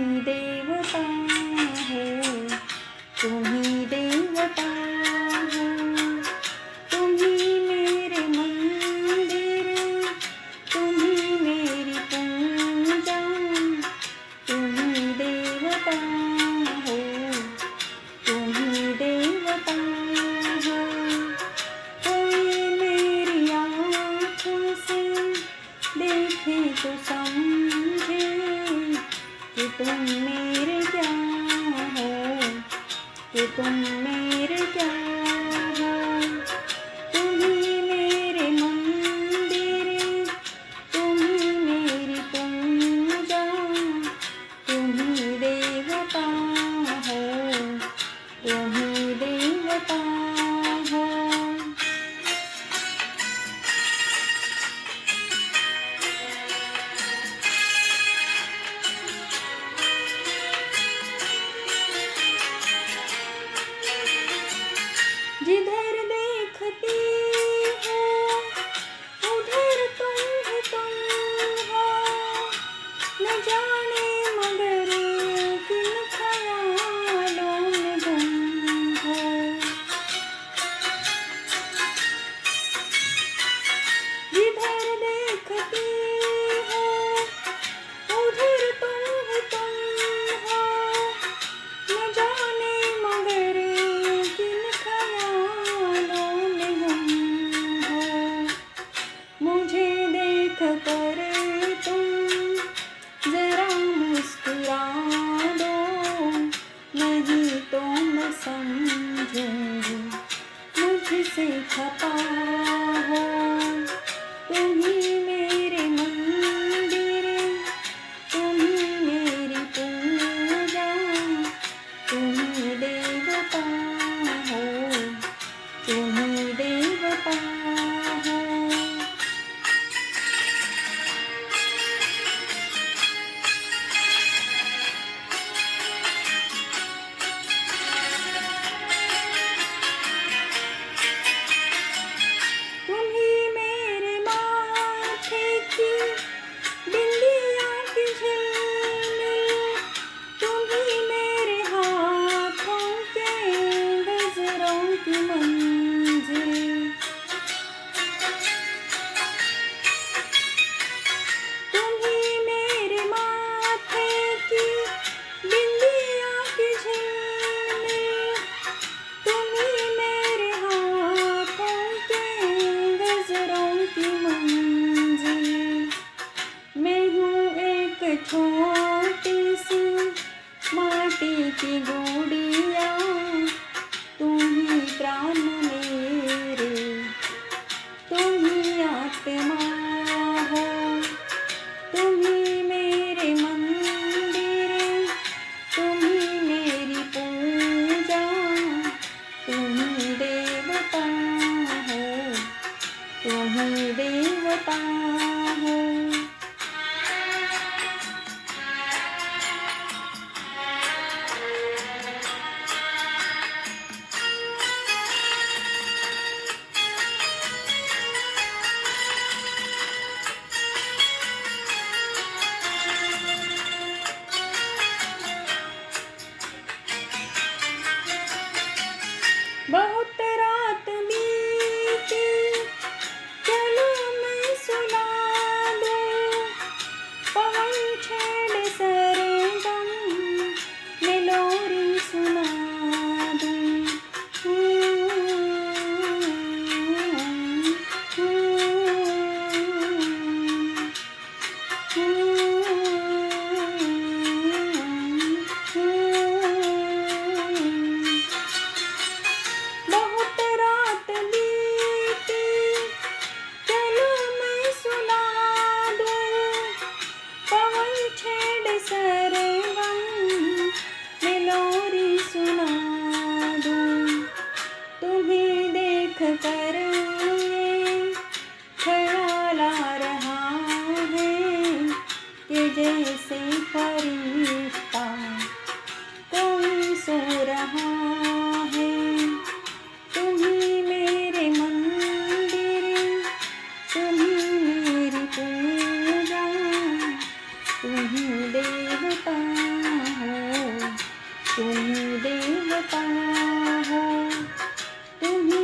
ही देवता हो, तुम ही देवता हो, तुम ही मेरे मंदिर, तुम ही मेरी पूजा, तुम ही देवता हो, तुम ही देवता हो। कोई मेरी आँखों से देखे तो समझे कि तुम मेरे क्या हो, कि तुम मेरे क्या हो। तुम ही मेरे मंदिर, तुम ही मेरी पूजा, तुम ही देवता हो, तुम ही देवता हो। जिधर देखती हूँ उधर तुम हो, न जाने मगर किन ख्यालों में गुम हो। जिधर देखती हूँ उधर तुम हो, न जाने मगर किन ख्यालों में गुम हो। मुझे देख कर तुम जरा मुस्कुरा दो, नहीं तो मैं समझूंगी मुझसे खता हो। तुम ही मेरे मंदिर, तुम ही मेरी पूजा, तुम ही देवता हो, तुम ही देवता हो। तुम ही मेरे माथे की बिंदिया की झिलमिल, तुम ही मेरे हाथों के गजरों की मंजिल। तुम ही मेरे माथे की बिंदिया की झिलमिल, तुम ही मेरे हाथों के गजरों की मंजिल। मैं हूँ एक छोटी सी माटी की गुड़िया, तुम ही प्राण मेरे, तुम ही आत्मा हो। तुम ही मेरे मंदिर, तुम ही मेरी पूजा, तुम ही देवता हो, तुम ही देवता हो। बहुत रात बीती, चलो मैं सुना दूँ, पवन छेड़ सरगम में लोरी सुना दूँ। गाता हूँ, तुम्ही